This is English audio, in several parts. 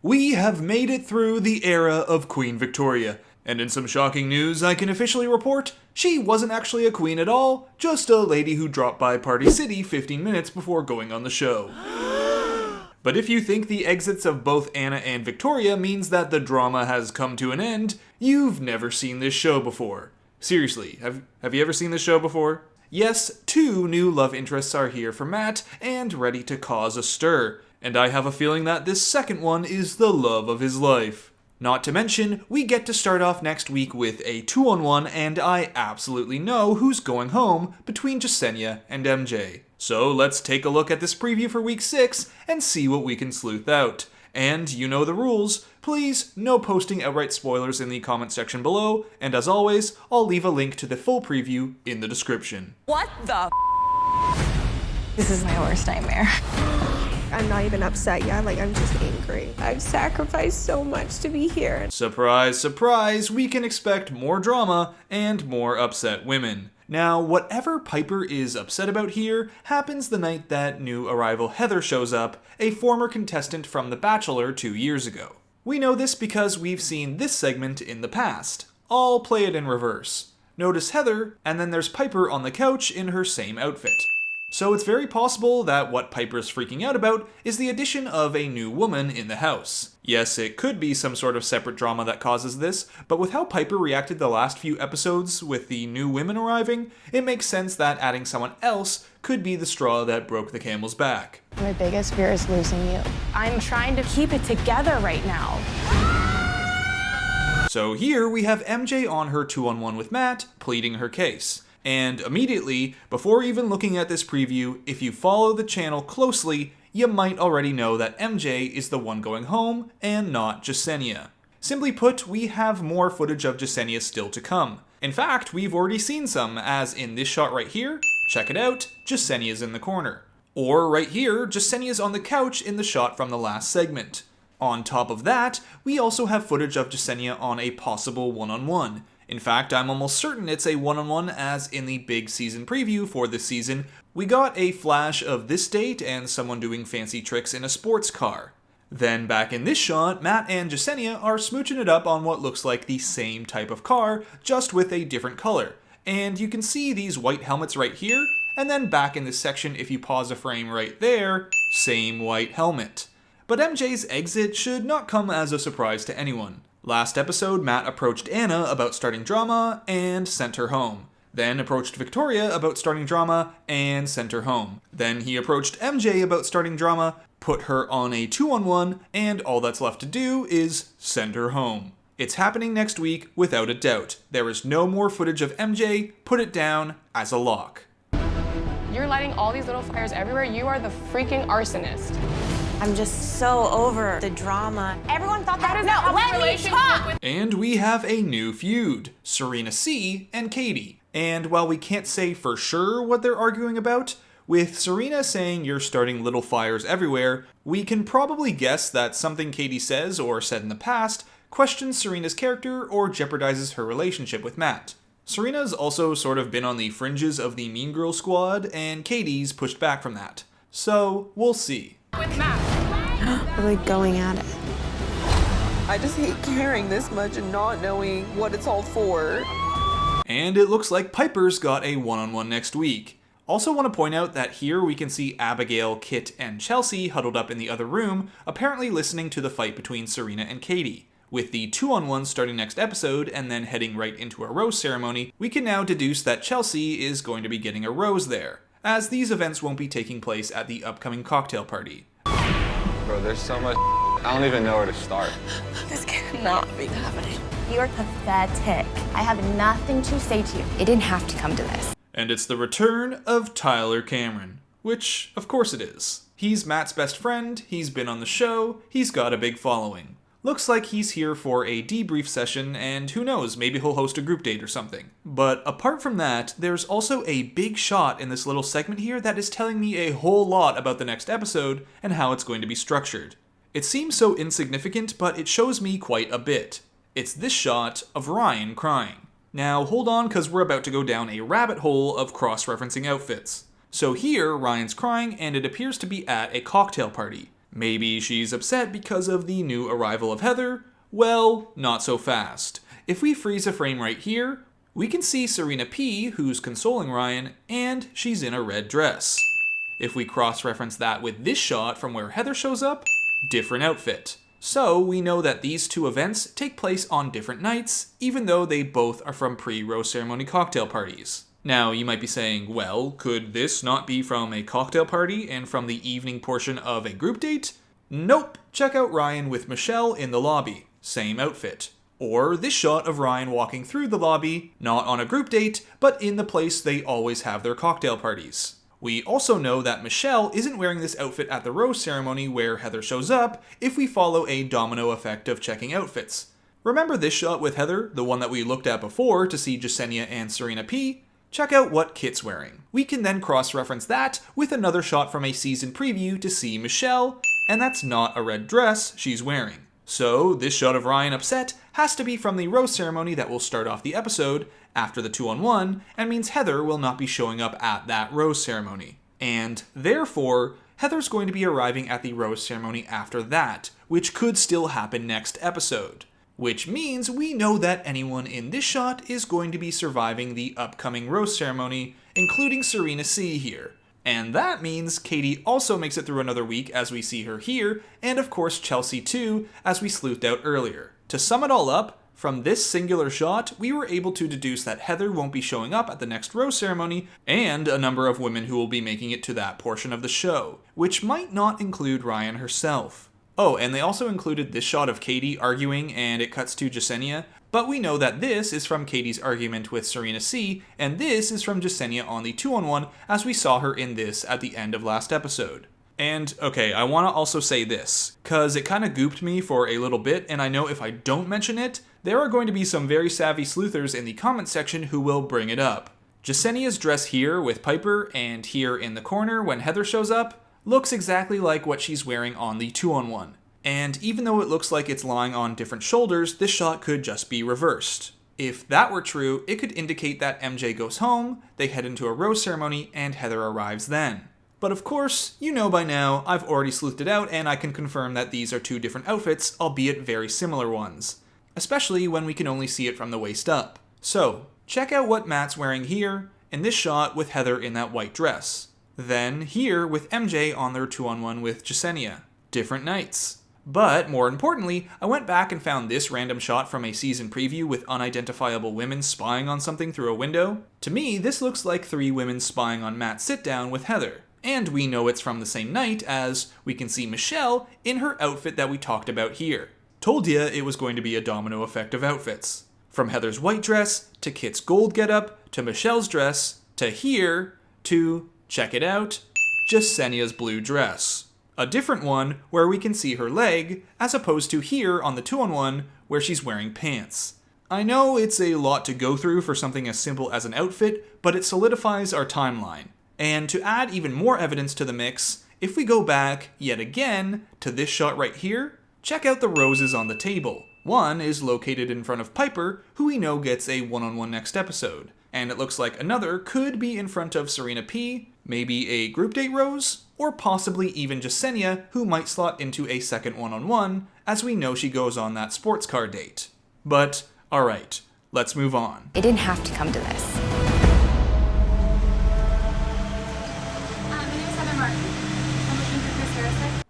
We have made it through the era of Queen Victoria. And in some shocking news, I can officially report she wasn't actually a queen at all, just a lady who dropped by Party City 15 minutes before going on the show. But if you think the exits of both Anna and Victoria means that the drama has come to an end, you've never seen this show before. Seriously, have you ever seen this show before? Yes, 2 new love interests are here for Matt and ready to cause a stir, and I have a feeling that this second one is the love of his life. Not to mention, we get to start off next week with a 2-on-1, and I absolutely know who's going home between Jessenia and MJ. So let's take a look at this preview for week 6 and see what we can sleuth out. And you know the rules. Please, no posting outright spoilers in the comment section below, and as always, I'll leave a link to the full preview in the description. What the This is my worst nightmare. I'm not even upset yet, I'm just angry. I've sacrificed so much to be here. Surprise, surprise, we can expect more drama and more upset women. Now, whatever Piper is upset about here happens the night that new arrival Heather shows up, a former contestant from The Bachelor 2 years ago. We know this because we've seen this segment in the past. I'll play it in reverse. Notice Heather, and then there's Piper on the couch in her same outfit. So it's very possible that what Piper's freaking out about is the addition of a new woman in the house. Yes, it could be some sort of separate drama that causes this, but with how Piper reacted the last few episodes with the new women arriving, it makes sense that adding someone else could be the straw that broke the camel's back. My biggest fear is losing you. I'm trying to keep it together right now. So here we have MJ on her 2-on-1 with Matt, pleading her case. And immediately, before even looking at this preview, if you follow the channel closely, you might already know that MJ is the one going home and not Jessenia. Simply put, we have more footage of Jessenia still to come. In fact, we've already seen some, as in this shot right here, check it out, Jessenia's in the corner. Or right here, Jessenia's on the couch in the shot from the last segment. On top of that, we also have footage of Jessenia on a possible 1-on-1. In fact, I'm almost certain it's a 1-on-1, as in the big season preview for this season, we got a flash of this date and someone doing fancy tricks in a sports car. Then back in this shot, Matt and Jessenia are smooching it up on what looks like the same type of car, just with a different color. And you can see these white helmets right here, and then back in this section, if you pause a frame right there, same white helmet. But MJ's exit should not come as a surprise to anyone. Last episode, Matt approached Anna about starting drama and sent her home. Then approached Victoria about starting drama and sent her home. Then he approached MJ about starting drama, put her on a 2-on-1, and all that's left to do is send her home. It's happening next week without a doubt. There is no more footage of MJ, put it down as a lock. You're lighting all these little fires everywhere. You are the freaking arsonist. I'm just so over the drama. Everyone thought that let me talk! And we have a new feud, Serena C and Katie. And while we can't say for sure what they're arguing about, with Serena saying you're starting little fires everywhere, we can probably guess that something Katie says or said in the past questions Serena's character or jeopardizes her relationship with Matt. Serena's also sort of been on the fringes of the Mean Girl squad, and Katie's pushed back from that. So, we'll see. With Matt. We're going at it. I just hate caring this much and not knowing what it's all for. And it looks like Piper's got a 1-on-1 next week. Also want to point out that here we can see Abigail, Kit, and Chelsea huddled up in the other room, apparently listening to the fight between Serena and Katie. With the 2-on-1 starting next episode and then heading right into a rose ceremony, we can now deduce that Chelsea is going to be getting a rose there, as these events won't be taking place at the upcoming cocktail party. Bro, there's so much I don't even know where to start. This cannot be happening. You're pathetic. I have nothing to say to you. It didn't have to come to this. And it's the return of Tyler Cameron, which, of course it is. He's Matt's best friend, he's been on the show, he's got a big following. Looks like he's here for a debrief session, and who knows, maybe he'll host a group date or something. But apart from that, there's also a big shot in this little segment here that is telling me a whole lot about the next episode and how it's going to be structured. It seems so insignificant, but it shows me quite a bit. It's this shot of Ryan crying. Now hold on, because we're about to go down a rabbit hole of cross-referencing outfits. So here, Ryan's crying, and it appears to be at a cocktail party. Maybe she's upset because of the new arrival of Heather? Well, not so fast. If we freeze a frame right here, we can see Serena P, who's consoling Ryan, and she's in a red dress. If we cross-reference that with this shot from where Heather shows up, different outfit. So we know that these two events take place on different nights, even though they both are from pre-rose ceremony cocktail parties. Now, you might be saying, well, could this not be from a cocktail party and from the evening portion of a group date? Nope. Check out Ryan with Michelle in the lobby. Same outfit. Or this shot of Ryan walking through the lobby, not on a group date, but in the place they always have their cocktail parties. We also know that Michelle isn't wearing this outfit at the rose ceremony where Heather shows up if we follow a domino effect of checking outfits. Remember this shot with Heather, the one that we looked at before to see Jessenia and Serena P? Check out what Kit's wearing. We can then cross-reference that with another shot from a season preview to see Michelle, and that's not a red dress she's wearing. So this shot of Ryan upset has to be from the rose ceremony that will start off the episode after the 2-on-1, and means Heather will not be showing up at that rose ceremony. And therefore, Heather's going to be arriving at the rose ceremony after that, which could still happen next episode. Which means we know that anyone in this shot is going to be surviving the upcoming rose ceremony, including Serena C here. And that means Katie also makes it through another week as we see her here, and of course Chelsea too, as we sleuthed out earlier. To sum it all up, from this singular shot, we were able to deduce that Heather won't be showing up at the next rose ceremony, and a number of women who will be making it to that portion of the show, which might not include Ryan herself. Oh, and they also included this shot of Katie arguing, and it cuts to Jessenia, but we know that this is from Katie's argument with Serena C, and this is from Jessenia on the 2-on-1 as we saw her in this at the end of last episode. And, okay, I want to also say this, cause it kind of gooped me for a little bit, and I know if I don't mention it, there are going to be some very savvy sleuthers in the comment section who will bring it up. Jessenia's dress here with Piper, and here in the corner when Heather shows up, looks exactly like what she's wearing on the 2-on-1. And even though it looks like it's lying on different shoulders, this shot could just be reversed. If that were true, it could indicate that MJ goes home, they head into a rose ceremony, and Heather arrives then. But of course, you know by now, I've already sleuthed it out and I can confirm that these are two different outfits, albeit very similar ones. Especially when we can only see it from the waist up. So, check out what Matt's wearing here, in this shot with Heather in that white dress. Then here with MJ on their 2-on-1 with Jessenia. Different nights. But more importantly, I went back and found this random shot from a season preview with unidentifiable women spying on something through a window. To me, this looks like 3 women spying on Matt's sit-down with Heather. And we know it's from the same night as we can see Michelle in her outfit that we talked about here. Told ya it was going to be a domino effect of outfits. From Heather's white dress, to Kit's gold getup, to Michelle's dress, to here, to, check it out, Jessenia's blue dress. A different one where we can see her leg, as opposed to here on the 2-on-1 where she's wearing pants. I know it's a lot to go through for something as simple as an outfit, but it solidifies our timeline. And to add even more evidence to the mix, if we go back, yet again, to this shot right here, check out the roses on the table. One is located in front of Piper, who we know gets a 1-on-1 next episode. And it looks like another could be in front of Serena P, maybe a group date rose, or possibly even Jessenia, who might slot into a second 1-on-1, as we know she goes on that sports car date. But, alright, let's move on. It didn't have to come to this.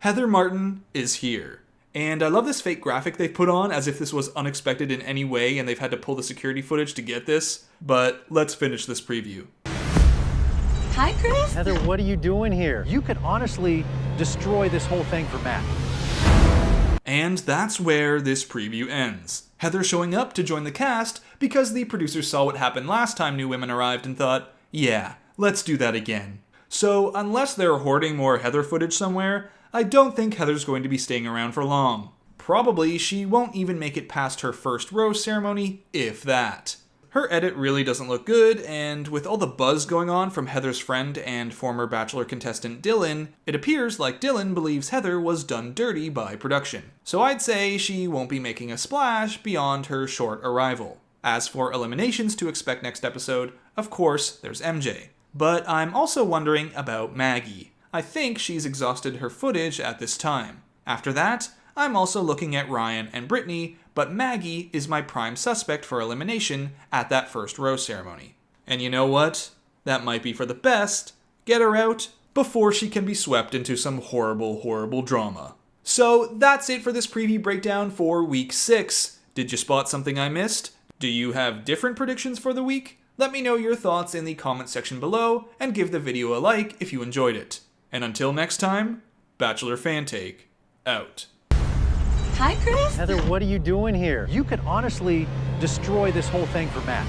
Heather Martin is here. And I love this fake graphic they've put on as if this was unexpected in any way and they've had to pull the security footage to get this. But let's finish this preview. Hi, Chris. Heather, what are you doing here? You could honestly destroy this whole thing for Matt. And that's where this preview ends. Heather showing up to join the cast because the producers saw what happened last time new women arrived and thought, yeah, let's do that again. So unless they're hoarding more Heather footage somewhere, I don't think Heather's going to be staying around for long. Probably she won't even make it past her first rose ceremony, if that. Her edit really doesn't look good, and with all the buzz going on from Heather's friend and former Bachelor contestant Dylan, it appears like Dylan believes Heather was done dirty by production. So I'd say she won't be making a splash beyond her short arrival. As for eliminations to expect next episode, of course, there's MJ. But I'm also wondering about Maggie. I think she's exhausted her footage at this time. After that, I'm also looking at Ryan and Brittany, but Maggie is my prime suspect for elimination at that first rose ceremony. And you know what? That might be for the best. Get her out before she can be swept into some horrible, horrible drama. So that's it for this preview breakdown for week 6. Did you spot something I missed? Do you have different predictions for the week? Let me know your thoughts in the comment section below, and give the video a like if you enjoyed it. And until next time, Bachelor Fantake, out. Hi, Chris. Heather, what are you doing here? You could honestly destroy this whole thing for Matt.